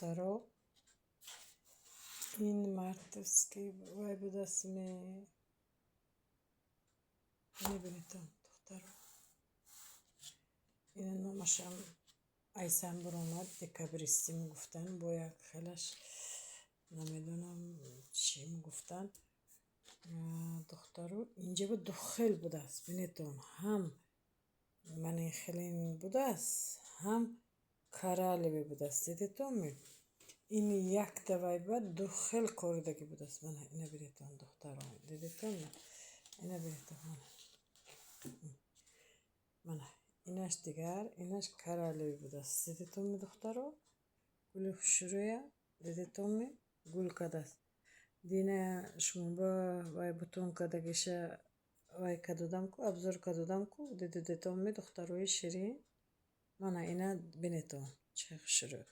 دخترا این مرد است که وای بود اسم میبینیدم دخترا این نامشم ایسان برامد دکابریستی میگفتن با یک خیلش نمیدونم چی میگفتن دخترو اینجا به دخل بوده است بینیتون هم من خیلی بوده است هم کارالی بوده است دیدیتون می این یک دوای بعد دخل کوردگی بوده است من اینه بینیتون دخترو دیدیتون می اینه بینیتون من اینش دیگر اینش کارالی بوده است دیدیتون می دخترو گلی شروعه دیدیتون می گل کده است دینه شما با وای بوتون کدگیشه وای کدودم کو ابزار کدودم کو دیدیتون می دختروی شیرین من اینه بینیتون چه شروع